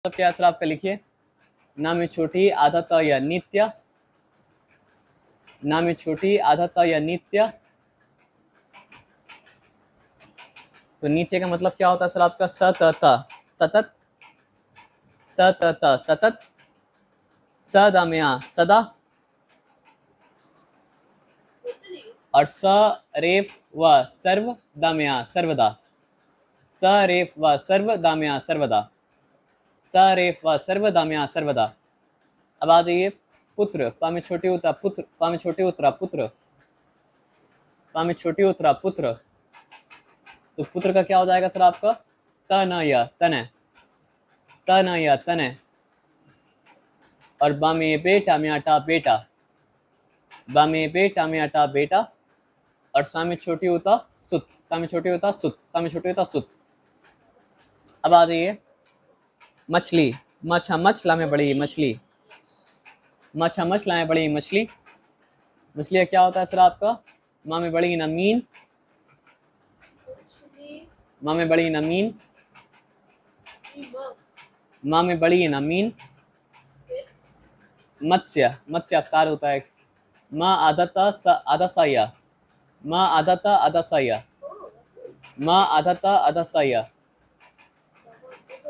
तो क्या आंसर आपका लिखिए। ना में छोटी आधा त या नित्य, ना में छोटी आधा त या नित्य। तो नित्य का मतलब क्या होता है सर आपका? सतत, सतत, सतत, सतत, सदम्या सदा, और स रेफ व सर्व दाम्या सर्वदा, स रेफ व सर्व दाम्या सर्वदा, स रेफ व सर्व दाम्या सर्वदा। अब आ जाइए पुत्र, पा में छोटी उतरा पुत्र, पा में छोटी उतरा पुत्र, पा में छोटी उतरा पुत्र। तो पुत्र का क्या हो जाएगा सर आपका? तनय तने, तनय तने। और बा में बेटा में अटा बेटा, बा में बेटा में अटा बेटा, और सा में छोटी होता सुत, सा में छोटी होता सुत, सा में छोटी होता सुत। अब आ जाइए मछली, मछा मछ ला में बड़ी मछली, मछा मछ ला में बड़ी मछली। मछली का क्या होता है सर आपका? माँ में बड़ी नमीन, माँ में बड़ी नमीन, माँ में बड़ी नमीन। मत्स्य, मत्स्य अवतार होता है। माँ आधा आधा साया, माँ आधा साया, माँ आधा साया।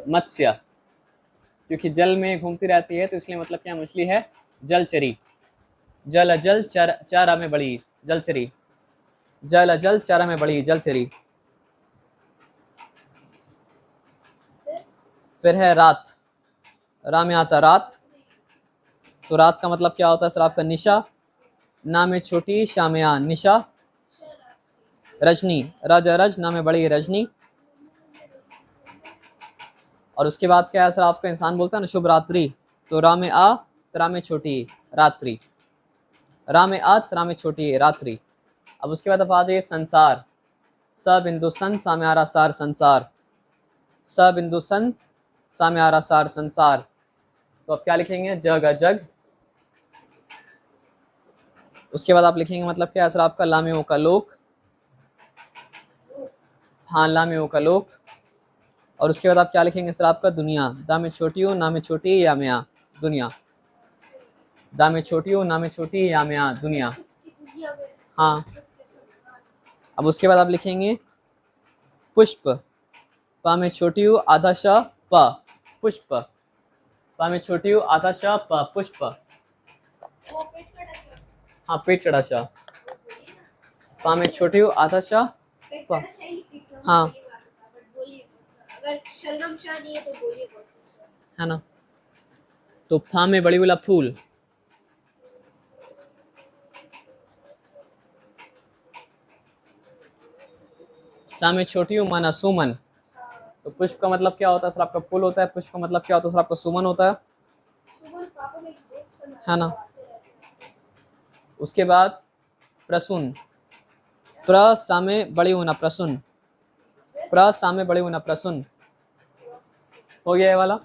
मत्स्य क्योंकि जल में घूमती रहती है तो इसलिए मतलब क्या मछली है? जलचरी। जल जल चारा में बड़ी जलचरी, जल जल चारा में बड़ी जलचरी। फिर है रात, रा में आता रात। तो रात का मतलब क्या होता है सर आपका? निशा, ना में छोटी शा में आ निशा। रजनी, रज रज ना में बड़ी रजनी। और उसके बाद क्या है सर आपका? इंसान बोलता है ना शुभ रात्रि, तो रा में आ त्रा में छोटी रात्रि, रा में आ त्रा में छोटी रात्रि। अब उसके बाद अब आ जाइए संसार, स बिंदु सन सा में आ रहा सार संसार, स बिंदु सन सा में आ रहा सार संसार। तो आप क्या लिखेंगे? जग जग। उसके बाद आप लिखेंगे मतलब क्या है सर आपका? लामेओ का लोक, हाँ लामेओ का लोक। और उसके बाद आप क्या लिखेंगे सर आपका? दुनिया, दा में छोटी हो ना में छोटी या में आ दुनिया, दा में छोटी हो ना में छोटी या में आ दुनिया। हाँ। अब उसके बाद आप लिखेंगे पुष्प, पा में छोटी हो आधा श प पुष्प, पा में छोटी हो आधा श प पुष्प। हाँ पेट कड़ा श, पा में छोटी हो आधा श प। हाँ है ना। तो फा में बड़ी वाला फूल, सा में छोटी हो माना सुमन। तो पुष्प का मतलब क्या होता है सर आपका? फूल होता है। पुष्प का मतलब क्या होता है सर आपका? सुमन होता है ना। उसके बाद प्रसून, प्र सा में बड़ी होना प्रसून, प्र सा में बड़ी होना प्रसून। हो गया ये वाला।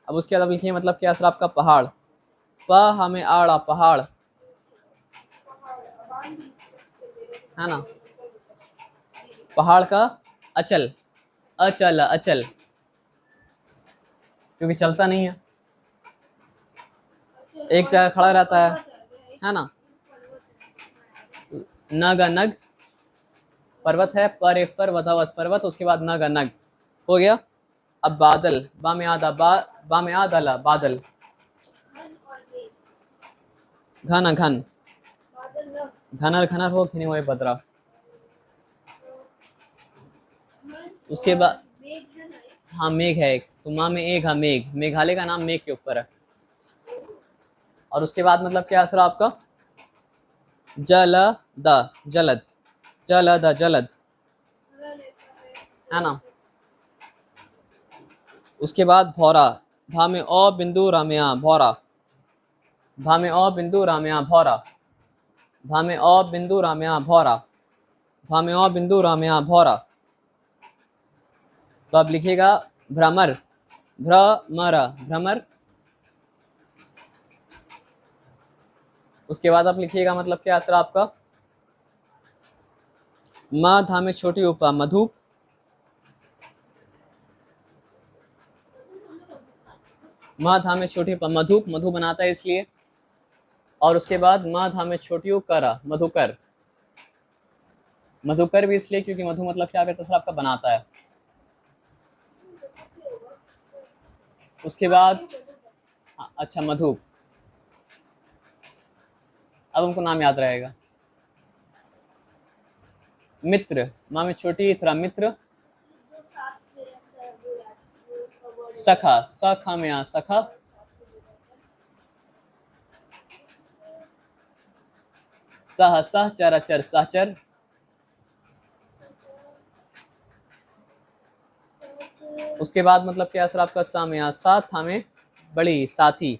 अब उसके बाद लिखिए मतलब क्या सर आपका? पहाड़, प हमें आड़ा पहाड़, है ना। पहाड़ का अचल, अचल अचल क्योंकि चलता नहीं है, एक जगह खड़ा रहता है ना। नग नग, पर्वत है, पर वधावत पर्वत। उसके बाद नग नग हो गया। अब बादल, बा में आधा बा में आधा ला बादल, घन घन, घनर घनर हो खिने हुए बदरा। उसके बाद हाँ मेघ है एक, तो माँ में एक, हाँ मेघ, मेघालय का नाम मेघ के ऊपर है। और उसके बाद मतलब क्या असर आपका? जलद, जलद, जलद जलद, है ना। उसके बाद भौरा, भा में ओ बिंदु रामया भौरा, भा में ओ बिंदु रामया भौरा, भा में ओ बिंदु रामया भौरा, भा में ओ बिंदु रामया भौरा। तो आप लिखिएगा भ्रमर, भ्रमर भ्रमर। उसके बाद आप लिखिएगा मतलब क्या असर आपका? म धा में छोटी उपा मधुप, मा धा में छोटी मधु, मधु बनाता है इसलिए। और उसके बाद मा धा में छोटी करा, मधुकर। मधुकर भी इसलिए क्योंकि मधु मतलब क्या करता है सर आपका बनाता है। उसके बाद अच्छा मधु, अब हमको नाम याद रहेगा। मित्र, माँ में छोटी थोड़ा मित्र। सखा, सखा में आ सखा। सह, सहचर अचर सहचर। उसके बाद मतलब क्या सर आपका सा में आ सा, था में बड़ी साथी।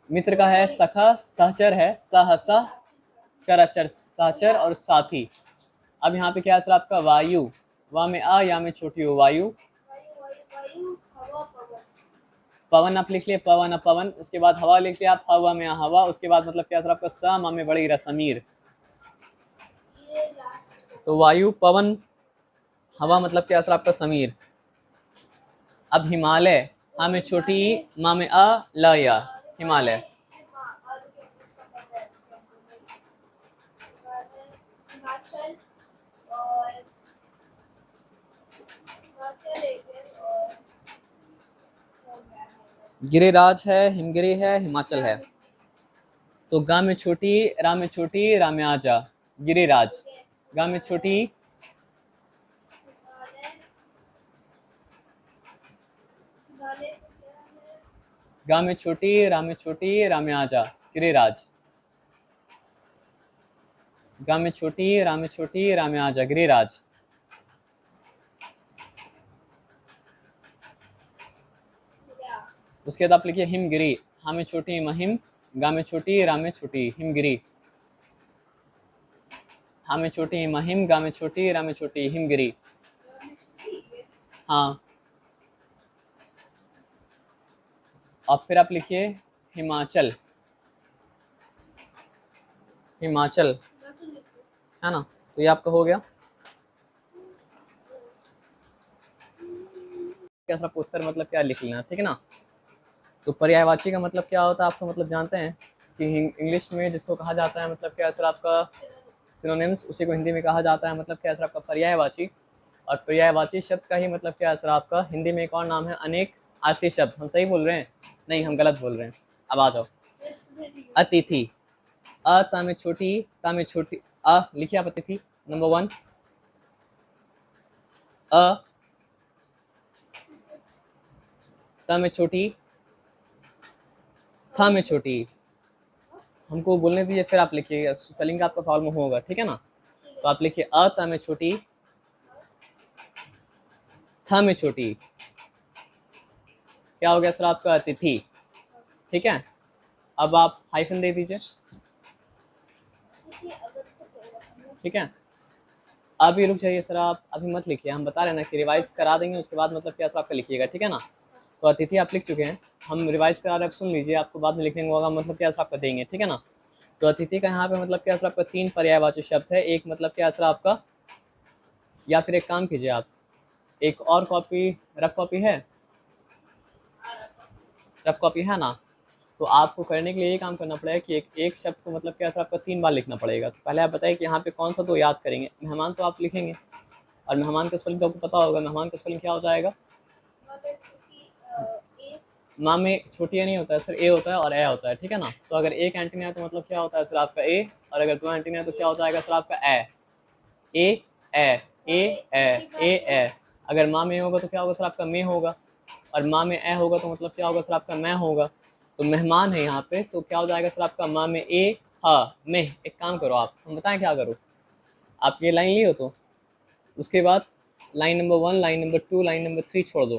मित्र का है सखा, सहचर है सह सह, चराचर सहचर और साथी। अब यहाँ पे क्या है सर आपका वायु, वा में आ या में छोटी हो वायु। पवन आप लिख लिए पवन, पवन। उसके बाद हवा लिख लिया आप हवा में हवा। उसके बाद मतलब क्या सर आपका सा मा में बड़ी समीर। तो वायु, पवन, हवा मतलब क्या सर आपका समीर। अब हिमालय, हा में छोटी मा में अ ल या हिमालय। गिरिराज है, हिमगिरी है, हिमाचल है। तो गा में छोटी रा में छोटी रा में आजा, गिरिराज। गा में छोटी गा में छोटी रा में छोटी रा में आजा, गिरिराज। गा में छोटी रा में छोटी रा में आजा, गिरिराज। उसके बाद आप लिखिए हिमगिरी, हा में छोटी महिम, गा में छोटी रा में छोटी हिमगिरी। हा में छोटी महिम, गा में छोटी रा में छोटी हिमगिरी। हाँ, और फिर आप लिखिए हिमाचल, हिमाचल है ना। तो ये आपका हो गया। क्या सर उत्तर मतलब क्या लिख लेना, ठीक है ना। तो पर्यायवाची का मतलब क्या होता है आप तो मतलब जानते हैं कि इंग्लिश में जिसको कहा जाता है मतलब क्या सर आपका सिनोनिम्स, उसी को हिंदी में कहा जाता है मतलब क्या सर आपका पर्यायवाची। और पर्यायवाची शब्द का ही मतलब क्या सर आपका हिंदी में एक और नाम है अनेक आति शब्द। हम सही बोल रहे हैं? नहीं, हम गलत बोल रहे हैं। अब आ जाओ। अतिथि, अ ता में छोटी, ता में छोटी अ लिखिए आप अतिथि नंबर 1। अ ता में छोटी, था में छोटी। हमको बोलने दीजिए फिर आप लिखिए, स्पेलिंग का आपका प्रॉब्लम होगा, ठीक है ना। तो आप लिखिए अ ता में छोटी, था में छोटी। क्या हो गया सर आपका अतिथि, ठीक है। अब आप हाइफन दे दीजिए, ठीक है। अभी रुक जाइए सर, आप अभी मत लिखिए, हम बता रहे ना कि रिवाइज करा देंगे उसके बाद मतलब क्या तो आपका लिखिएगा, ठीक है ना। तो अतिथि आप लिख चुके हैं, हम रिवाइज करा रहे हैं, सुन लीजिए, आपको बाद में लिखने होगा मतलब क्या सर आपका देंगे, ठीक है ना। तो अतिथि का यहाँ पे मतलब क्या सर आपका 3 पर्यायवाची शब्द है। एक मतलब क्या सर आपका, या फिर एक काम कीजिए आप, एक और कॉपी, रफ कॉपी है, रफ कॉपी है ना। तो आपको करने के लिए ये काम करना पड़ेगा कि एक शब्द को मतलब क्या सर आपका 3 बार लिखना पड़ेगा। तो पहले आप बताइए कि यहाँ पे कौन सा दो याद करेंगे। मेहमान तो आप लिखेंगे, और मेहमान का स्पेलिंग तो आपको पता होगा। मेहमान का स्पेलिंग क्या हो जाएगा? माँ में छोटी ए नहीं होता है सर, ए होता है और ए होता है, ठीक है ना। तो अगर एक एंटीना है तो मतलब क्या होता है सर आपका ए, और अगर 2 एंटीना है तो क्या हो जाएगा सर आपका ए। ए ए ए ए ए ए। अगर माँ में होगा तो क्या होगा सर आपका में होगा, और माँ में ए होगा तो मतलब क्या होगा सर आपका मैं होगा। तो मेहमान है यहाँ पे, तो क्या हो जाएगा सर आपका माँ में ए हा में। एक काम करो आप, हम बताएं क्या करो। आप ये लाइन लियो तो उसके बाद line number 1, line number 2, line number 3 छोड़ दो,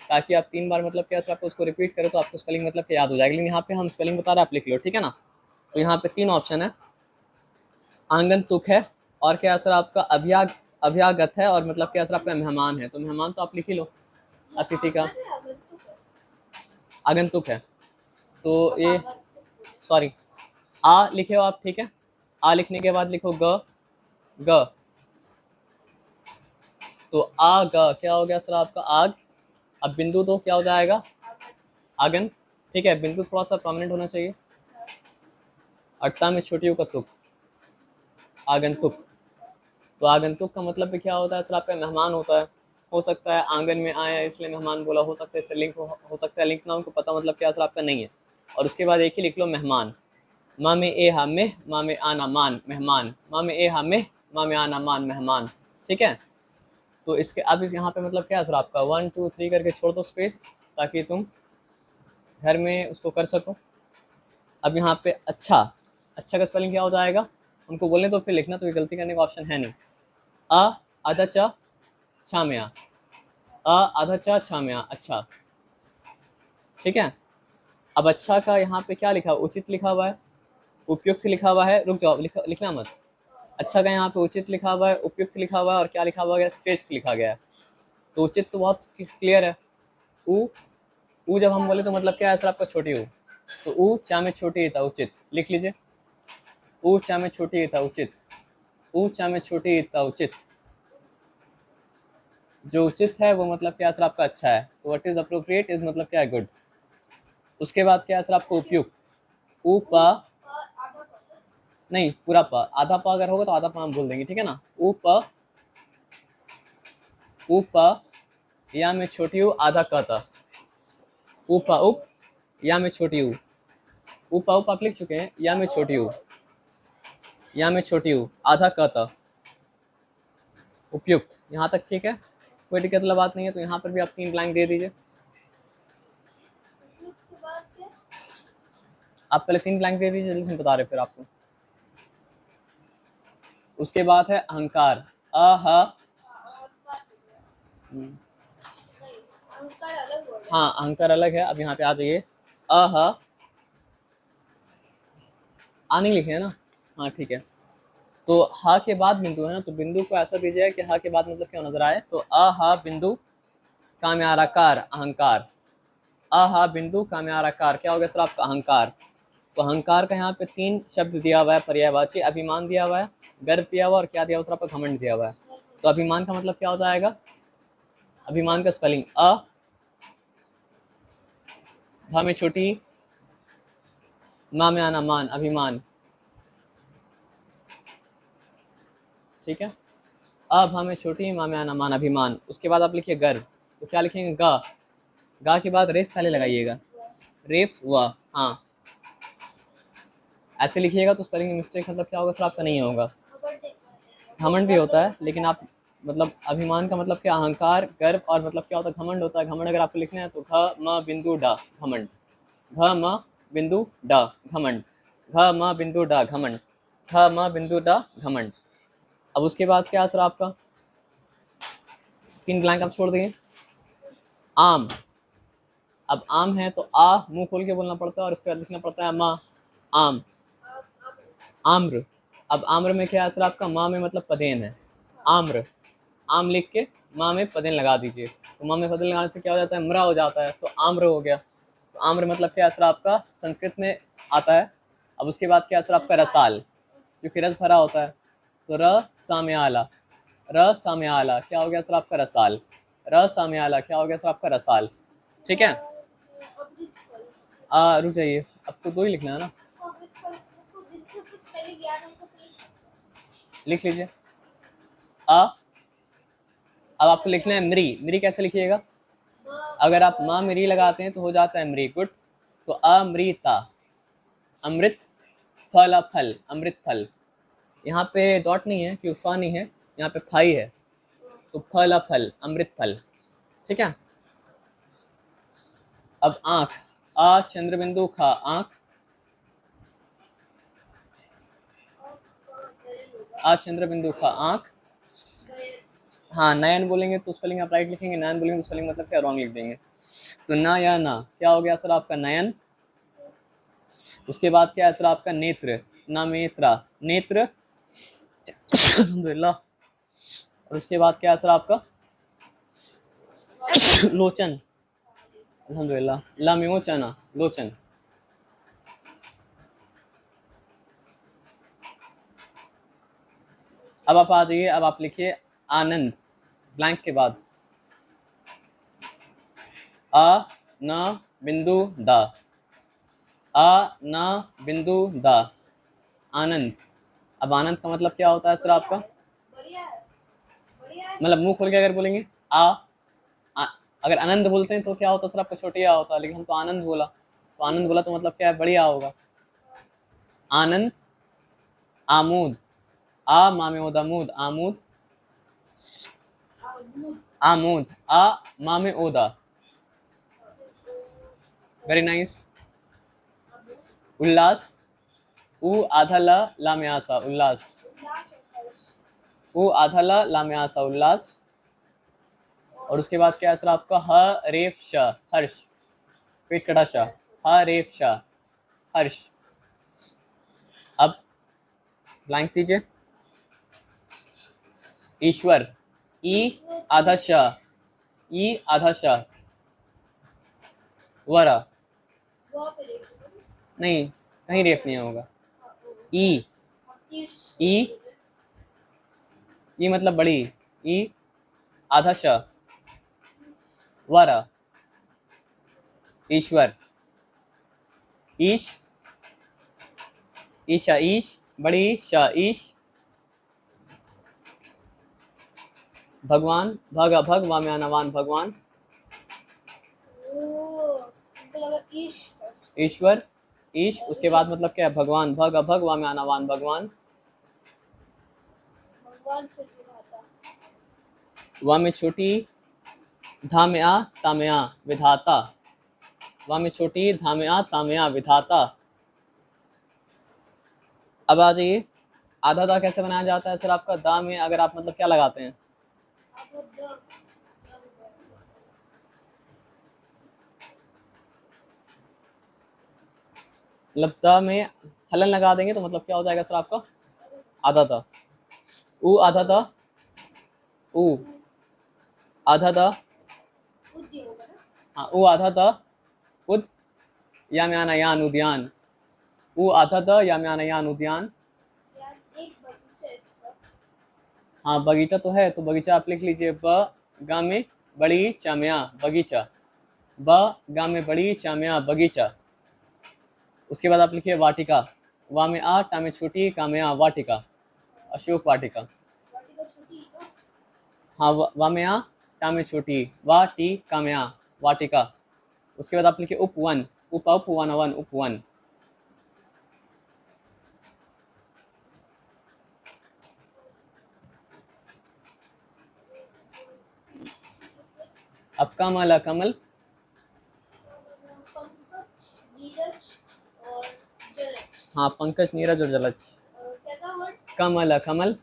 ताकि आप 3 बार मतलब क्या सर आपको उसको रिपीट करो तो आपको स्पेलिंग मतलब क्या याद हो जाएगा। लेकिन यहाँ पे हम स्पेलिंग बता रहे हैं, आप लिख लो, ठीक है ना। तो यहाँ पे 3 ऑप्शन है, आंगनतुक है, और क्या सर आपका अभ्यागत है, और मतलब क्या सर आपका मेहमान है। तो मेहमान तो आप लिख ही लो, अतिथि का आगंतुक है। तो ये सॉरी, आ लिखे हो आप, ठीक है। आ लिखने के बाद लिखो ग, ग तो आग क्या हो गया सर आपका आग। अब बिंदु तो क्या हो जाएगा आगन। ठीक है, बिंदु थोड़ा सा प्रोमिनेंट होना चाहिए। अट्टा में छोटी का तुक, आगंतुक। तो आगंतुक का मतलब भी क्या होता है सर आपका मेहमान होता है। हो सकता है आंगन में आया इसलिए मेहमान बोला, हो सकता है इससे लिंक हो सकता है लिंक ना उनको पता मतलब क्या सर आपका नहीं है। और उसके बाद एक ही लिख लो मेहमान। माँ में ए हा में, माँ में आना मान मेहमान, माँ में ए हा में, माँ में आना मान मेहमान। ठीक है, तो इसके अब इस यहाँ पे मतलब क्या है सर आपका 1 2 3 करके छोड़ दो स्पेस, ताकि तुम घर में उसको कर सको। अब यहाँ पे अच्छा, अच्छा का स्पेलिंग क्या हो जाएगा उनको बोलने तो फिर लिखना, तो ये गलती करने का ऑप्शन है नहीं। अ आधा चा छाम्या, अ आधा चा छाम्या अच्छा। ठीक है, अब अच्छा का यहाँ पे क्या लिखा, उचित लिखा हुआ है, उपयुक्त लिखा हुआ है। रुक जाओ, लिखना मत। अच्छा का यहाँ पे उचित लिखा हुआ है, उपयुक्त लिखा हुआ है, और क्या लिखा हुआ है, श्रेष्ठ लिखा गया है। तो उचित तो बहुत क्लियर है। ऊ जब हम बोले तो मतलब क्या है सर आपका छोटी ऊ। तो ऊ चा में छोटी था उचित, लिख लीजिए। ऊ चा में छोटी था उचित, ऊ चा में छोटी था उचित। जो उचित है वो मतलब क्या सर आपका अच्छा है। तो व्हाट इज अप्रोप्रिएट इज मतलब क्या है गुड। उसके बाद क्या है सर आपको उपयुक्त। ऊ पा नहीं पूरा प, आधा प अगर होगा तो आधा प हम बोल देंगे, ठीक है ना। ऊ प, ऊ प या में छोटी ऊ आधा क था। ऊ प उप या में छोटी ऊ, ऊ प उप आप लिख चुके हैं, या में छोटी ऊ, या में छोटी ऊ आधा क था। उपयुक्त यहाँ तक ठीक है, कोई दिक्कत वाला बात नहीं है। तो यहाँ पर भी आप 3 ब्लैंक दे दीजिए। आप पहले 3 ब्लैंक दे दीजिए, जल्दी से बता रहे फिर आपको। उसके बाद है अहंकार। अह हाँ अहंकार अलग है। अब यहाँ पे आ जाइए। अह आ नहीं लिखे है ना, हाँ ठीक है। तो हा के बाद बिंदु है ना, तो बिंदु को ऐसा दीजिए कि हा के बाद मतलब क्या नजर आए। तो अहा बिंदु का में आराकार अहंकार, अहा बिंदु का में आराकार क्या हो गया सर आपका अहंकार। तो अहंकार का यहाँ पे 3 शब्द दिया हुआ है पर्यायवाची। अभिमान दिया हुआ है, गर्व दिया हुआ, और क्या दिया हुआ सर आपका घमंड दिया हुआ है। तो अभिमान का मतलब क्या हो जाएगा, अभिमान का स्पेलिंग अ, भा में छोटी, मा में आना मान, अभिमान। ठीक है, अ भा में छोटी, मा में आना मान, अभिमान। उसके बाद आप लिखिए गर्व। तो क्या लिखेंगे गा, गा के बाद रेफ पहले लगाइएगा, रेफ व। हाँ ऐसे लिखिएगा तो स्पेलिंग मिस्टेक मतलब क्या होगा सर आपका नहीं होगा। घमंड भी होता है, लेकिन आप मतलब अभिमान का मतलब क्या अहंकार गर्व, और मतलब क्या होता है घमंड होता है। घमंड अगर आपको लिखना है तो घ म बिंदु डा घमंड, घ म बिंदु डा घमंड, घ म बिंदु डा घमंड, घ म बिंदु डा घमंड। अब उसके बाद क्या सर आपका 3 ब्लैंक आप छोड़ दिए। आम, अब आम है तो आ मुंह खोल के बोलना पड़ता है, और उसके बाद लिखना पड़ता है माँ आम। आम्र, अब आम्र में क्या है सर आपका माँ में मतलब पदेन है, आम्र। आम लिख के माँ में पदेन लगा दीजिए। तो माँ में पदेन लगाने से क्या हो जाता है, मरा हो जाता है, तो आम्र हो गया। तो आम्र मतलब क्या है सर आपका संस्कृत में आता है। अब उसके बाद क्या है सर आपका रसाल, क्योंकि रस भरा होता है। तो र साम्याला, र साम्याला क्या हो गया सर आपका रसाल, र साम्याला क्या हो गया सर आपका रसाल। ठीक है, रुक जाइए, आपको 2 ही लिखना है ना, लिख लीजिए। अ, अब आपको लिखना है मृ। मृ कैसे लिखिएगा, अगर आप माँ मृ लगाते हैं तो हो जाता है मृ, गुड। तो अमृता, अमृत, फल फल, अमृत फल। यहाँ पे डॉट नहीं है क्योंकि फा नहीं है, यहाँ पे फाई है। तो फल फल, अमृत फल। ठीक है, अब आंख, आ चंद्रबिंदु खा आंख, आ चंद्रबिंदु खा आंख। हाँ नयन बोलेंगे तो स्पेलिंग आप राइट लिखेंगे, नयन बोलेंगे तो स्पेलिंग मतलब क्या रॉन्ग लिख देंगे। तो ना या ना क्या हो गया सर आपका नयन। उसके बाद क्या है सर आपका नेत्र, ना नेत्रा नेत्र अल्हम्दुलिल्लाह। और उसके बाद क्या है सर आपका लोचन, अल्हम्दुलिल्लाह, लाम्योचना लोचन। अब आप आ जाइए, अब आप लिखिए आनंद, ब्लैंक के बाद अ न बिंदु द, अ न बिंदु द, आनंद। अब आनंद का मतलब क्या होता है सर आपका? मतलब मुंह खोल के अगर बोलेंगे आ, अगर आनंद बोलते हैं तो क्या होता है सर आपका? छोटी आ होता है, लेकिन हम तो आनंद बोला, तो आनंद बोला तो मतलब क्या है? बढ़िया होगा। आनंद, आमूद, आ मामे ओदा मूद, आमूद, आमूद, आ मामे ओदा, वेरी नाइस। उल्लास, उ आधा ला लामे आसा, उल्लास, उ आधा ला लामे आसा, उल्लास। और उसके बाद क्या है सर आपका? ह रेफ श, हर्ष, पेट कटा श, ह रेफ श, हर्ष। अब ब्लैंक दीजिए। ईश्वर, ई आधा श, ई आधा श, वरा, नहीं कहीं रेफ नहीं होगा। ई, ई, ई मतलब बड़ी, ई आधा श, वरा, ईश्वर, ईश, ईशा, ईश बड़ी श, ईश। भगवान, भग अभग वामे अनवान, भगवान। ईश्वर, ईश उसके बाद मतलब क्या है? भगवान, भग अभग वामे अनवान, भगवान। वा में छोटी, धा में आ, ता में आ, विधाता, वा में छोटी, धा में आ, ता में आ, विधाता। अब आ जाइए, आधा दा कैसे बनाया जाता है सर आपका? दा में अगर आप मतलब क्या लगाते हैं? मतलब दा में हलन लगा देंगे तो मतलब क्या हो जाएगा सर आपका? आधा दा। ऊ आधा दा, ऊ आधा दा, हाँ ऊ आधा दा, उद या में आना यान, उद्यान, ऊ आधा दा या में आना यान, उद्यान। हाँ बगीचा तो है, तो बगीचा आप लिख लीजिए, ब गा में बड़ी चाम्या, बगीचा, ब गा में बड़ी चाम्या, बगीचा। उसके बाद आप लिखिए वाटिका, वा में आ, टा में छोटी, का में आ, वाटिका, अशोक वाटिका। हाँ वा में आ, टा में छोटी, वा टी का में आ, वाटिका। उसके बाद आप लिखिए उपवन, उप वन वन, उपवन। अब कमल, कमल, हाँ पंकज, नीरज और जलज। कमल, कमल,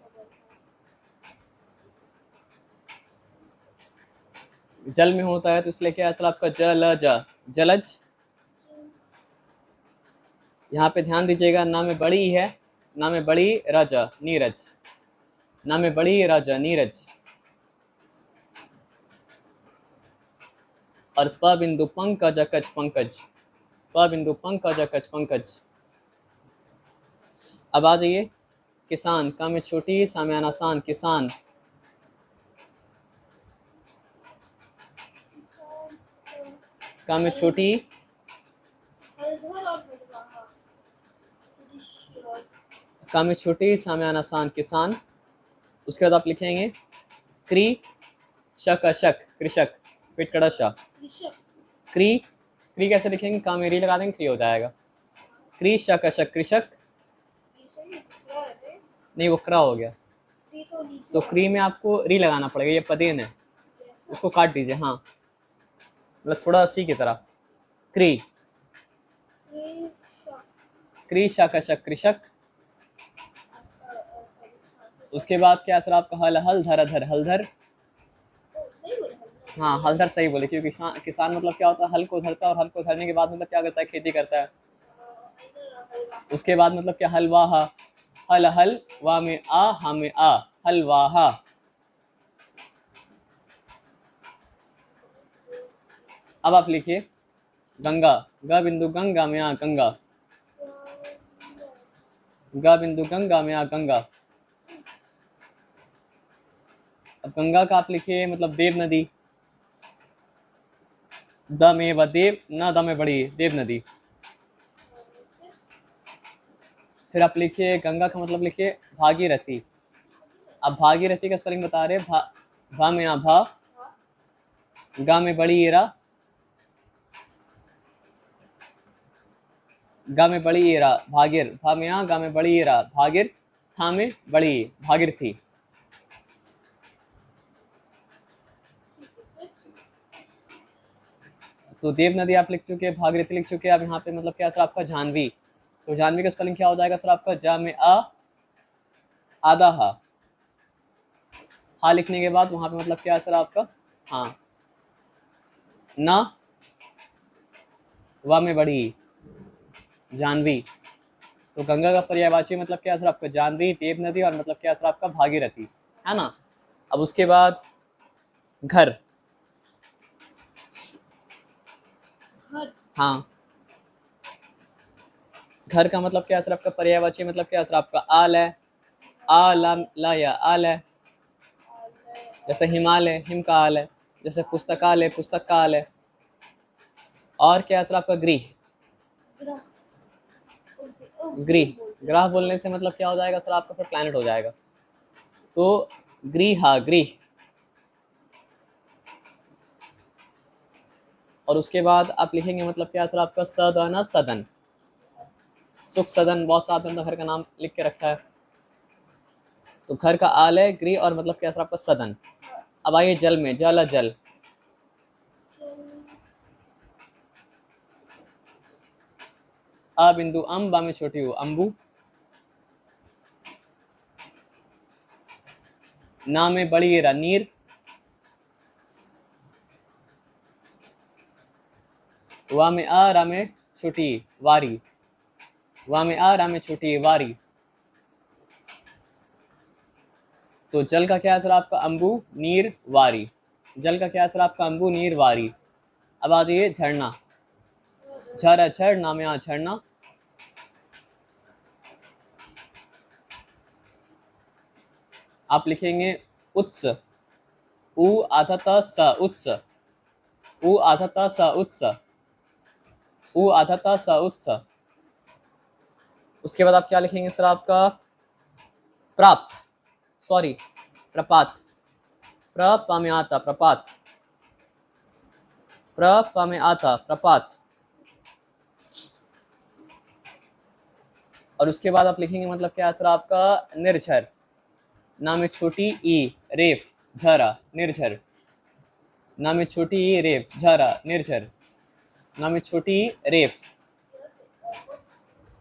जल में होता है तो इसलिए क्या आता है आपका? जलज, जलज। यहाँ पे ध्यान दीजिएगा, ना में बड़ी है, ना में बड़ी रज, नीरज, ना में बड़ी रज, नीरज। और प बिंदु पंकज अकच, पंकज, प बिंदु पंकज अकच, पंकज। अब आ जाइए, किसान, का में छोटी, सामयान आसान, किसान, का में छोटी, का में छोटी, सामयान आसान, किसान। उसके बाद आप लिखेंगे क्री शक अशक, कृषक, पेट कड़ा शा, क्री, क्री कैसे लिखेंगे? का में री लगा देंगे, क्री हो जाएगा। क्री शक अशक, कृषक, नहीं वो क्रा हो गया, तो क्री में आपको री लगाना पड़ेगा, ये पदेन है, उसको काट दीजिए। हाँ मतलब थोड़ा सी की तरह, क्री, क्री शक अशक, कृषक। उसके बाद क्या सर आपका? हल, हल धर अधर, हलधर। हाँ हलधर सही बोले, क्योंकि किसान मतलब क्या होता है? हल को धरता है, और हल को धरने के बाद मतलब क्या करता है? खेती करता है। उसके बाद मतलब क्या? हलवाहा, हल हल वा में आ, हा में आ, हलवाहा। अब आप लिखिए गंगा, ग बिंदु गंगा में आ, गंगा, ग बिंदु गंगा में आ, गंगा। अब गंगा का आप लिखिए मतलब देव नदी, द में व देव, न द में बड़ी देव नदी। फिर आप लिखिए गंगा का मतलब लिखिए भागीरथी। अब भागीरथी का स्पेलिंग बता रहे, भा में आ भा, गा में बड़ी ईरा, गा में बड़ी ईरा भागिर, भा में आ, गा में बड़ी ईरा भागिर, था में बड़ी भागीरथी। तो देव नदी आप लिख चुके, भागीरथी लिख चुके। अब यहाँ पे मतलब क्या सर आपका जानवी, तो जानवी का स्पेलिंग क्या हो जाएगा सर आपका, जा में आ, आधा हा लिखने के बाद वहां पे मतलब क्या है सर आपका, हाँ, ना, वा में बड़ी जानवी। तो गंगा का पर्यायवाची मतलब क्या है सर आपका, जानवी, देव नदी, और मतलब क्या है सर आपका भागीरथी, है ना। अब उसके बाद घर, हाँ, घर का मतलब क्या है सर आपका पर्यायवाची मतलब क्या है सर आपका, आल है, आ ला या आल है। जैसे हिमालय, हिम का आल है। जैसे पुस्तकालय, पुस्तक का आल है। और क्या है सर आपका गृह, गृह, ग्रह बोलने से मतलब क्या हो जाएगा सर आपका, फिर प्लैनेट हो जाएगा। तो गृह, गृह। और उसके बाद आप लिखेंगे मतलब क्या सर आपका, सदन, सदन, सुख सदन, बहुत साधन तो घर का नाम लिख के रखा है। तो घर का आल है, गृह, और मतलब क्या सर आपका सदन। अब आइए जल में, जल, जल, अ बिंदु अम, बा में छोटी हूँ अम्बू, ना में बड़ी ईरा नीर, वा में आ, रा में छोटी वारी, वा में आ, रा में छोटी वारी। तो जल का क्या है सर आपका, अंबु, नीर, वारी। जल का क्या है सर आपका, अंबु, नीर, वारी। अब आ जाइए झरना, झर, अक्षर, ना में आ झरना, आप लिखेंगे उत्स, उ आधा त स, उत्स, उ आधा त स, उत्स, उ आधा त स, उत्स। उसके बाद आप क्या लिखेंगे सर आपका, प्राप्त, सॉरी, प्रपात, प्रप में आता प्रपात, प्रप में आता प्रपात। और उसके बाद आप लिखेंगे मतलब क्या सर आपका, निर्झर, ना में छोटी ई, रेफ, झरा, निर्झर, ना में छोटी ई, रेफ, झरा, निर्झर, ना में छोटी ई, रेफ।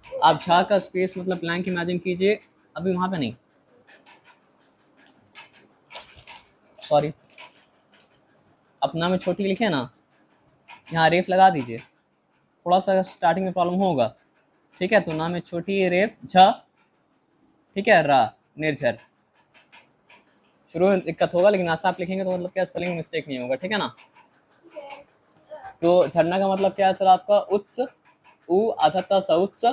आप झा का स्पेस मतलब ब्लैंक इमेजिन कीजिए, अभी वहां पे नहीं, सॉरी, अपना में छोटी लिखे ना, यहाँ रेफ लगा दीजिए, थोड़ा सा स्टार्टिंग में प्रॉब्लम होगा, ठीक है। तो ना में छोटी रेफ, झ, ठीक है, रा, निर्झर। शुरू में दिक्कत होगा, लेकिन ऐसा आप लिखेंगे तो मतलब क्या स्पेलिंग मिस्टेक नहीं होगा, ठीक है ना। तो झरना का मतलब क्या है सर आपका, उत्स, उ आधा त स, उत्स।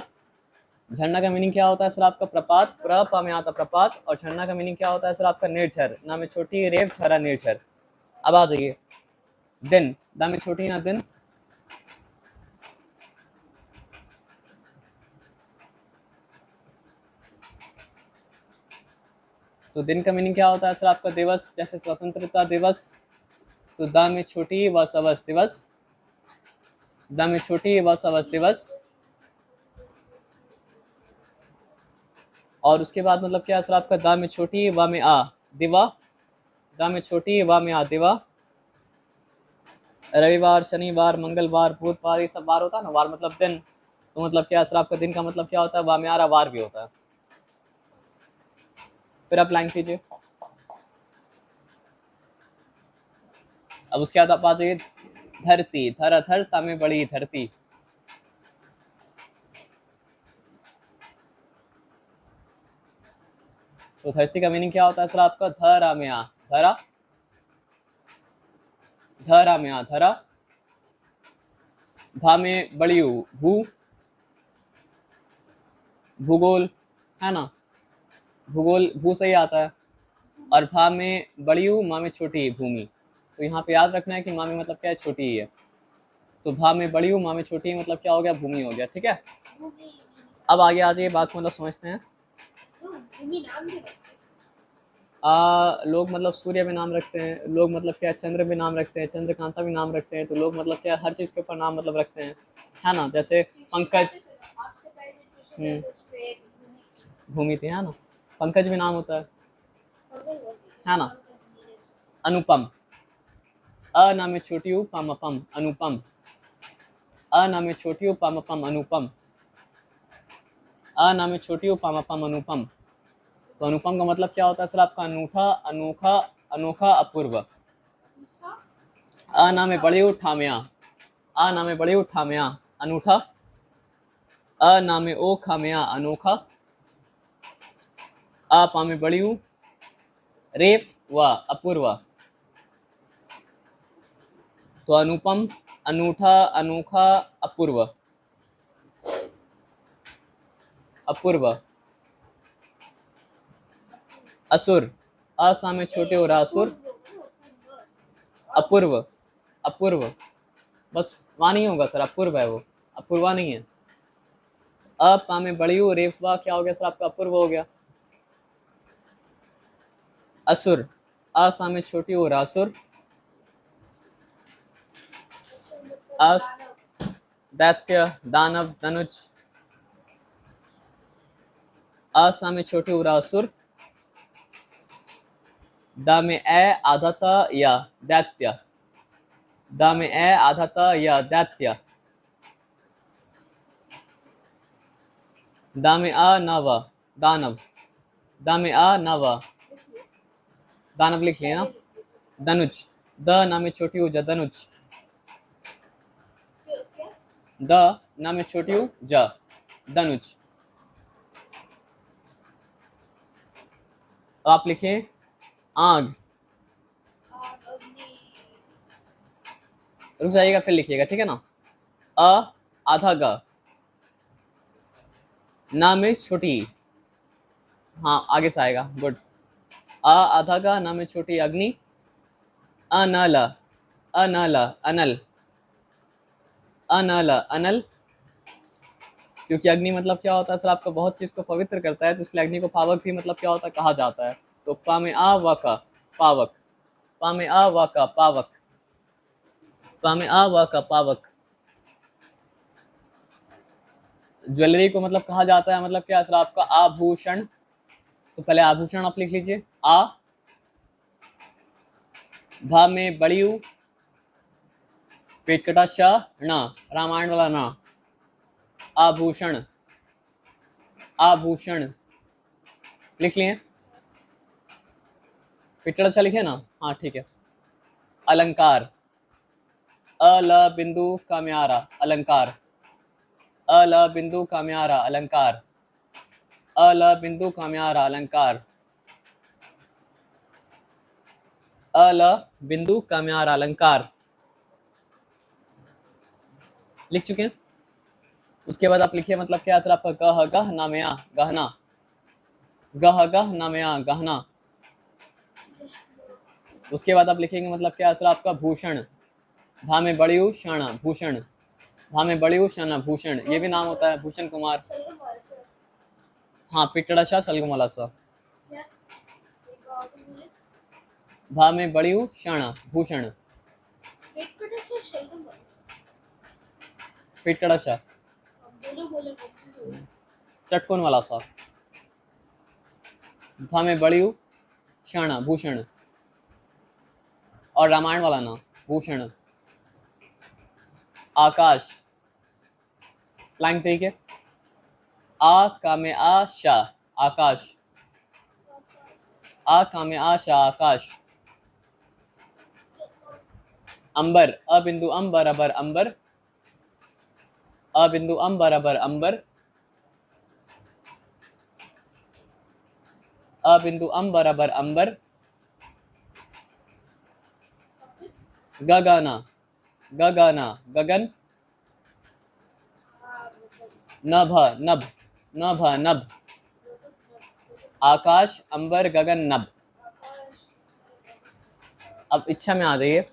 झरना का मीनिंग क्या होता है सर आपका, प्रपात, प्र में आता प्रपात। और झरना का मीनिंग क्या होता है सर आपका, निर्झर, ना में छोटी रेफ, झरा, निर्झर। अब आ जाइए दिन, दा में छोटी ना दिन, तो दिन का मीनिंग क्या होता है सर आपका, दिवस। जैसे स्वतंत्रता दिवस, तो दा में छोटी व सवस दिवस, दा में छोटी व सवस दिवस। और उसके बाद मतलब क्या सर आपका, दा में छोटी व में आ, दिवा, दा में छोटी व में आ, दिवा। रविवार, शनिवार, मंगलवार, बुधवार, ये सब वार होता है ना, वार मतलब दिन। तो मतलब क्या सर आपका, दिन का मतलब क्या होता है, वा में आ रहा, वार भी होता है। फिर आप लाइन कीजिए। अब उसके बाद आप आ जाइए धरती, धर, धर, ता में बड़ी धरती। तो धरती का मीनिंग क्या होता है सर आपका, धरा में आ, धरा, धरा में आ, धरा। भा में बड़ी भू, भूगोल, है ना, भूगोल, भू से ही आता है। और भा में बड़ी ऊ, माँ में छोटी भूमि। तो यहाँ पे याद रखना है कि माँ में मतलब क्या है, छोटी ही है। तो भा में बड़ी ऊ, माँ में छोटी मतलब क्या हो गया, भूमि हो गया। ठीक है, अब आगे आ जाइए, बात को मतलब समझते हैं। लोग मतलब सूर्य भी नाम रखते हैं, लोग मतलब क्या चंद्र भी नाम रखते हैं, चंद्रकांता भी नाम रखते हैं। तो लोग मतलब क्या हर चीज के ऊपर नाम मतलब रखते हैं, है ना। जैसे पंकज, भूमि थी, है ना। पंकज भी नाम होता है ना। अनुपम, अ नाम में छोटी ऊ, पम पम, अनुपम। अ नाम में छोटी ऊ, पम पम, अनुपम। अ नाम में छोटी ऊ, पम पम, अनुपम। तो अनुपम का मतलब क्या होता है सर आपका, अनूठा, अनोखा, अनोखा, अपूर्व। अ नाम में बड़ी ऊ, ठाम्या, अ नाम में बड़ी ऊ, ठाम्या, अनूठा। अ नाम में ओ, खाम्या, अनोखा। अ पा में बड़ी ऊ, रेफ व, अपूर्व। तो अनुपम, अनूठा, अनोखा, अपूर्व, अपूर्व। असुर, असा में छोटे हो रहा असुर, अपूर्व, अपूर्व। बस वहाँ नहीं होगा सर, अपूर्व है वो, अपूर्वा नहीं है। पा में बड़ी ऊ, रेफवा क्या हो गया सर आपका, अपूर्व हो गया। असुर, असा में छोटी हो रहा असुर, अस, दैत्य, दानव, धनुज। असा में छोटी हो रहा असुर, द में ए आधा त या, दैत्य। द में ए आधा त या, दैत्य। द में अ न व, दानव। द में अ न व, दानव लिख लिया ना। धनुज, द ना में छोटी ऊ, ज, धनुज। द ना में छोटी ऊ, ज, धनुज। आप लिखिए आग, रुक जाइएगा फिर लिखिएगा, ठीक है ना। अ आधा ग, ना में छोटी, हाँ आगे से आएगा, गुड। अ आधा ग, ना में छोटी अग्नि। अनल, अनल, अनल, अनल, अनल। क्योंकि अग्नि मतलब क्या होता है सर आपका, बहुत चीज को पवित्र करता है, तो इसलिए अग्नि को पावक भी मतलब क्या होता है, कहा जाता है। तो पा में आ व का, पावक। पा में आ व का, पावक। पा में आ व का, पावक। ज्वेलरी को मतलब कहा जाता है, मतलब क्या सर आपका, आभूषण। तो पहले आभूषण आप लिख लीजिए, आ, भा में बड़ी ऊ, पेट कटा श, ण, रामायण वाला न, आभूषण, आभूषण लिख लिए। पेट कटा श लिखे ना, हाँ ठीक है। अलंकार, अल बिंदु काम्यारा, अलंकार। अल बिंदु काम्यारा, अलंकार। अल बिंदु काम्यारा, अलंकार। अल बिंदु काम्यारा, अलंकार लिख चुके हैं। उसके बाद आप लिखिए मतलब क्या सर आपका, गह गह नामया, गहना। गह गह नामया, गहना। उसके बाद आप लिखेंगे मतलब क्या सर आपका, भूषण। भा में बड़ी ऊ, क्षण, भूषण। भा में बड़ी ऊ, क्षण, भूषण। ये भी नाम होता है, भूषण कुमार। हाँ पिटड़ा शाह, सलगमाला सा। भा में बड़ी ऊ, क्षण, भूषण। पिटड़ा शाह, षटकोण वाला सा। भा में बड़ी ऊ, क्षण, भूषण। और रामायण वाला ना, भूषण। आकाश, फ्लैंग तरीके। आ का में आशा, आकाश। आ का में आशा, आकाश। अंबर, अ बिंदु अम बराबर अंबर। अ बिंदु अम बराबर अंबर। अ बिंदु अम बराबर अंबर। गगना, गगना, गगन। नभ, नभ, नभ, नभ। आकाश, अंबर, गगन, नभ। अब इच्छा में आ जाइए।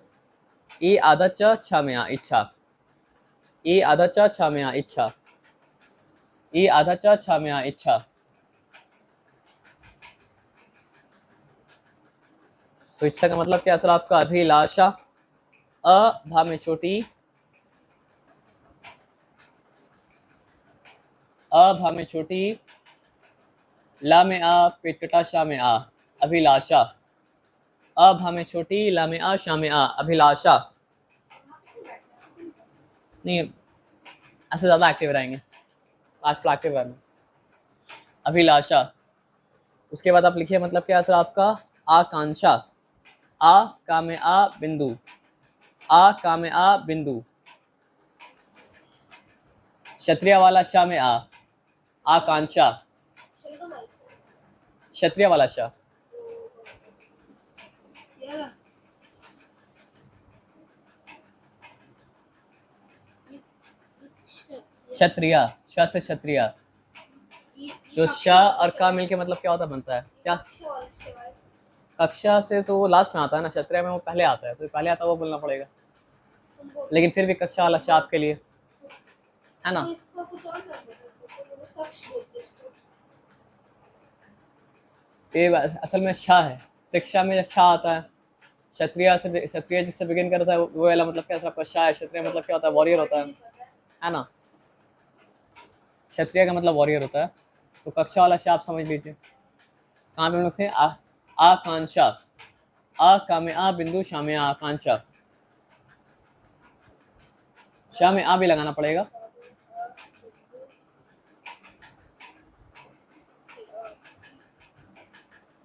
ई आधा च छा में आ इच्छा, ई आधा च छा में आ इच्छा, ई आधा च छा में आ इच्छा। तो इच्छा का मतलब क्या सर आपका? अभिलाषा। अ भा में छोटी, अ भा में छोटी, ला में आ, पेटकटा शा में आ, अभिलाषा। अ भा में छोटी, ला में आ, शा में आ, अभिलाषा। नहीं, ऐसे ज्यादा एक्टिव रहेंगे, आज तो एक्टिव रहना। अभिलाषा। उसके बाद आप लिखिए मतलब क्या सर आपका? आकांक्षा। आ का में आ बिंदु, आ का में आ बिंदु, क्षत्रिय वाला शा में आ, आकांक्षा। क्षत्रिय वाला शा, क्षत्रिय, श से क्षत्रिय। जो श और का मिलके मतलब क्या होता बनता है क्या? कक्षा से तो वो लास्ट में आता है ना, क्षत्रिय में वो पहले आता है, तो पहले आता है वो बोलना पड़ेगा, लेकिन फिर भी कक्षा वाला शा आपके लिए है ना। ये असल में शा है, शिक्षा में शा आता है। क्षत्रिय से, क्षत्रिय जिससे बिगिन करता है वो वाला मतलब क्या आपका शा है। क्षत्रिय मतलब क्या होता है? वॉरियर होता है ना। क्षत्रिय का मतलब वॉरियर होता है। तो कक्षा वाला शा आप समझ लीजिए। कहाँ पे हम लोग थे? आकांक्षा। आ का में आ बिंदु, शा में आ, आकांक्षा। शा में आ भी लगाना पड़ेगा।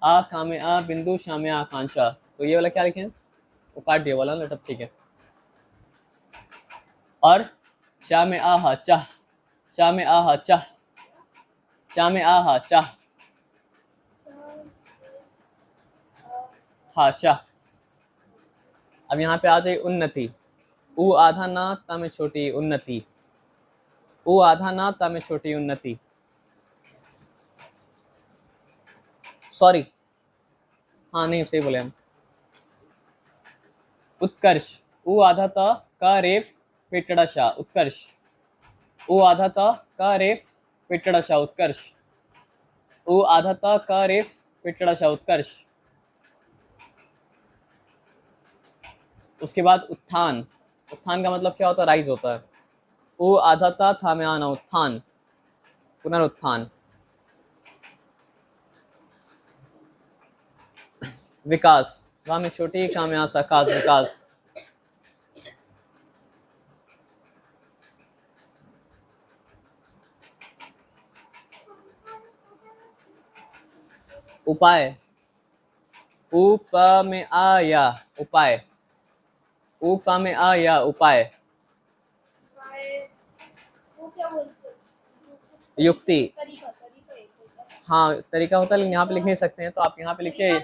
आ का में आ बिंदु, शा में आ, आकांक्षा। तो ये वाला क्या लिखे? वो काट दिया वाला ना, तब ठीक है। और शा में आ हा चाह, शा में आ हा चाह, शा में आ हा चाह, हा चाह। अब यहाँ पे आ जाए उन्नति। उ आधा ना, ता में छोटी, उन्नति। उ आधा ना, ता में छोटी, उन्नति। सॉरी, हाँ नहीं सही बोले हम। उत्कर्ष। उ आधा ता का रेफ पेटड़ा शा, उत्कर्ष। उ आधा ता का रेफ पेटड़ा शा, उत्कर्ष। उ आधा ता का रेफ पेटड़ा शा, उत्कर्ष। उसके बाद उत्थान। उत्थान का मतलब क्या होता है? राइज होता है। उ आधा था में आना, उत्थान, पुनरुत्थान। विकास। वा में छोटी, का में आसा, कास, विकास। उपाय। उ प में आ या, उपाय। उ प में आ या, उपाय। युक्ति। हाँ तरीका होता है, लेकिन यहाँ पे लिख नहीं सकते हैं, तो आप यहाँ पे लिखिए।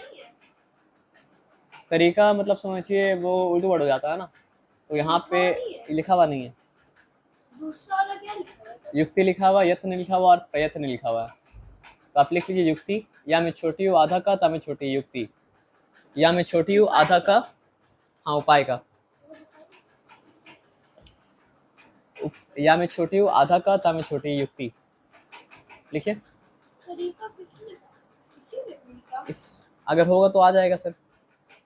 तरीका मतलब समझिए वो उल्टू वर्ड हो जाता है ना, तो यहाँ पे लिखा हुआ नहीं है। दूसरा वाला क्या लिखा हुआ है? युक्ति लिखा हुआ, यत्न लिखा हुआ और प्रयत्न लिखा हुआ है। तो आप लिख लीजिए युक्ति। या में छोटी हूँ आधा का, ता में छोटी, युक्ति। या में छोटी हूँ आधा का, हाँ उपाय का। या में छोटी हूँ आधा का, ता में छोटी, युक्ति। लिखिए। इस अगर होगा तो आ जाएगा सर।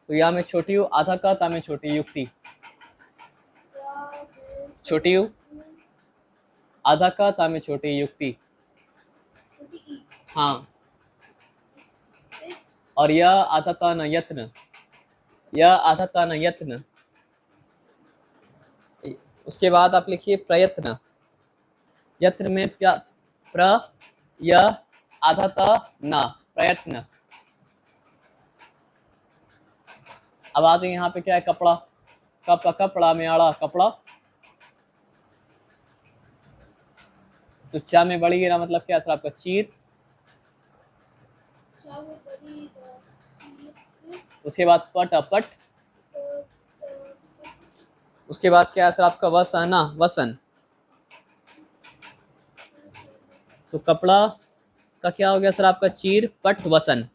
तो या में छोटी हूँ आधा का, ता में छोटी, युक्ति। छोटी हूँ आधा का, ता में छोटी, युक्ति। हाँ। और यह आधा ता न यत्न, यह आधा ता न यत्न। उसके बाद आप लिखिए प्रयत्न। यत्न में प्र य आधा ता ना, प्रयत्न। अब आ जाए यहाँ पे क्या है? कपड़ा। कपड़ा में आड़ा, कपड़ा। तो चा में बड़ी गिरा मतलब क्या सर आपका? चीर। उसके बाद पट, अपट। उसके बाद क्या है सर आपका? वसना, वसन। तो कपड़ा का क्या हो गया सर आपका? चीर, पट, वसन।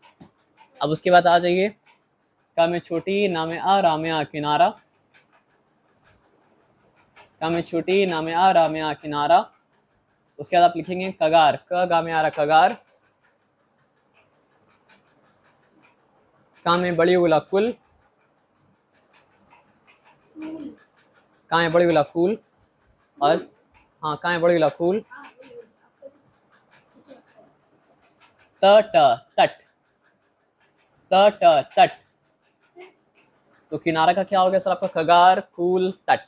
अब उसके बाद आ जाइए का में छोटी ना में आ रा में आ किनारा, का में छोटी ना में आ रा में आ किनारा। उसके बाद आप लिखेंगे कगार, क गा में आ रहा कगार। का में बड़ी उला कुल, का में बड़ी उला कुल। और हाँ, का में बड़ी उला कुल। त ट तट, त ट तट। तो किनारा का क्या हो गया सर आपका कगार कूल तट।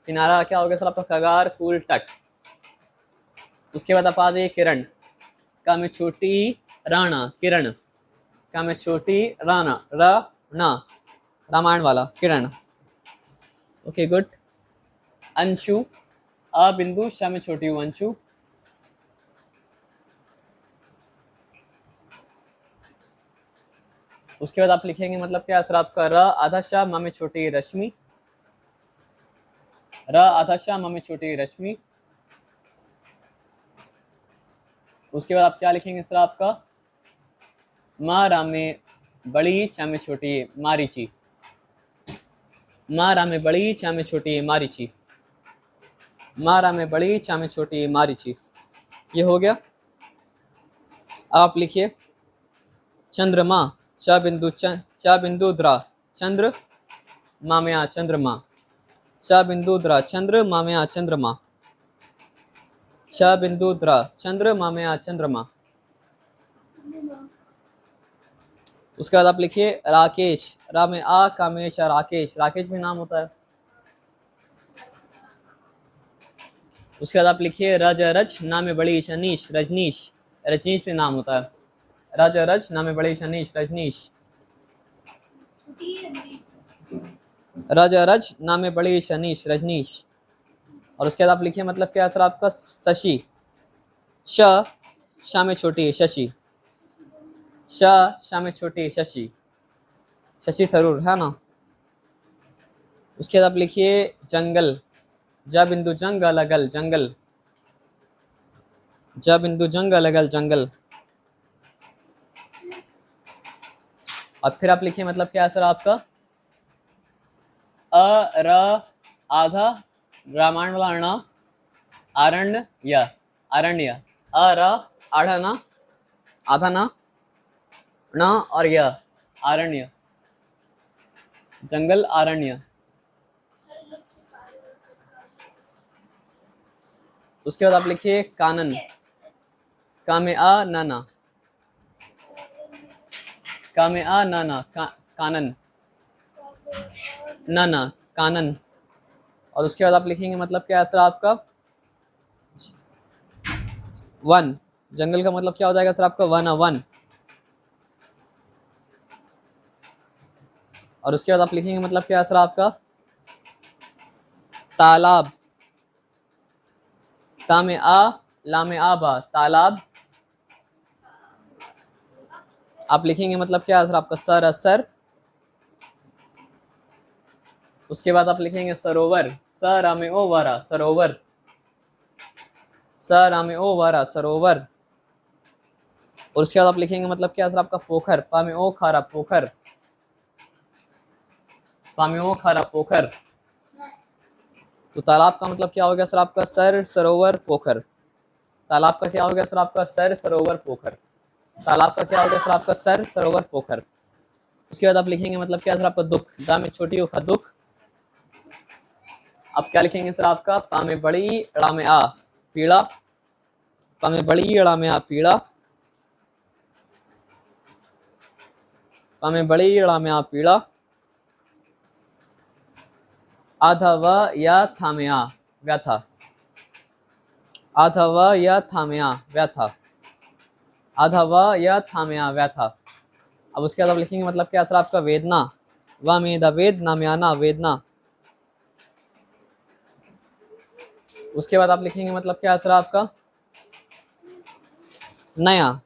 किनारा क्या हो गया सर आपका कगार कूल तट। उसके बाद आप आ जाइए किरण, का में छोटी राणा किरण, का में छोटी राणा राणा, रामायण वाला किरण। Okay good. अंशु, अ बिंदु श में छोटी हूँ अंशु। उसके बाद आप लिखेंगे मतलब क्या सर आपका र आधा शाह मा में छोटी रश्मि, र आधा शाह मा में छोटी रश्मि। उसके बाद आप क्या लिखेंगे सर आपका मा रा में बड़ी चा में छोटी मारीची, मा रा में बड़ी चा में छोटी मारीची, मा रा में बड़ी चा में छोटी मारीची। ये हो गया। आप लिखिए चंद्रमा, च बिंदु द्रा चंद्र मा में आ चंद्रमा, च बिंदु द्रा चंद्र मा में आ चंद्रमा, च बिंदु द्रा चंद्र मा में आ चंद्रमा। उसके बाद आप लिखिए राकेश, रा में आ कामेश राकेश, राकेश भी नाम होता है। उसके बाद आप लिखिए रज रज ना में बड़ी शनीश रजनीश, रजनीश भी नाम होता है। रज रज ना में बड़ी शनीश रजनीश, रज रज ना में बड़ी शनीश रजनीश। और उसके बाद आप लिखिए मतलब क्या सर आपका शशि, श शा में छोटी शशि, शा में छोटी शशि, शशि थरूर है ना। उसके बाद आप लिखिए जंगल, ज बिंदु जंग अलगल जंगल, ज बिंदु जंग अलगल जंगल। अब फिर आप लिखिए मतलब क्या है सर आपका अ र आधा रामायण वाला अर्ण, आरण्य अरण्य, अ र आधा ना आधा ना न और य आरण्य, जंगल आरण्य। उसके बाद आप लिखिए कानन, का में आ नाना, का में आ नाना कानन, नाना कानन। और उसके बाद आप लिखेंगे मतलब क्या है सर आपका वन, जंगल का मतलब क्या हो जाएगा सर आपका वन वन। और उसके बाद आप लिखेंगे मतलब क्या है सर आपका तालाब, ता में आ ला में आ बा तालाब। आप लिखेंगे मतलब क्या है सर आपका सर असर। उसके बाद आप लिखेंगे सरोवर, स रा में ओ वारा सरोवर, स रा में ओ वारा सरोवर। और उसके बाद आप लिखेंगे मतलब क्या सर आपका पोखर, पा में ओ खारा पोखर, पा में ओ खारा पोखर। तो तालाब का मतलब क्या हो गया सर आपका सर सरोवर पोखर। तालाब का क्या हो गया सर आपका सर सरोवर पोखर। तालाब का क्या हो गया सर आपका सर सरोवर पोखर। उसके बाद आप लिखेंगे मतलब क्या सर आपका दुख, दा में छोटी उखा दुख। अब क्या लिखेंगे सर आपका पा में बड़ी अड़ा में आ पीड़ा, पा में बड़ी अड़ा में आ पीड़ा, पा में बड़ी अड़ा में आ पीड़ा। आधा व या था में आ व्यथा, आधा व या था में आ व्यथा, आधा व या था में आ व्यथा। अब उसके बाद आप लिखेंगे मतलब क्या सर आपका वेदना, व में द वेदना में आना वेदना। उसके बाद आप लिखेंगे मतलब क्या सर आपका नया,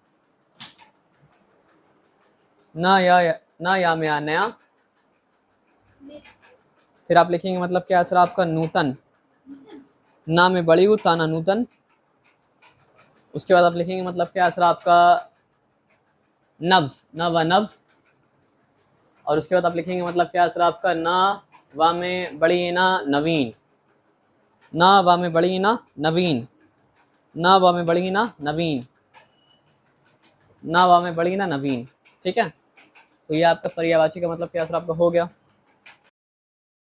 न या में आ नया। फिर आप लिखेंगे मतलब क्या सर आपका नूतन, ना में बड़ी हूँ ताना नूतन। उसके बाद आप लिखेंगे मतलब क्या सर आपका नव, नव नव। और उसके बाद आप लिखेंगे मतलब क्या सर आपका, ना वा में बड़ी ना नवीन, ना वा में बड़ी ना नवीन, ना वा में बड़ी ना नवीन, ना वा में बड़ी ना नवीन। ठीक है, तो ये आपका पर्यायवाची का मतलब क्या सर आपका हो गया।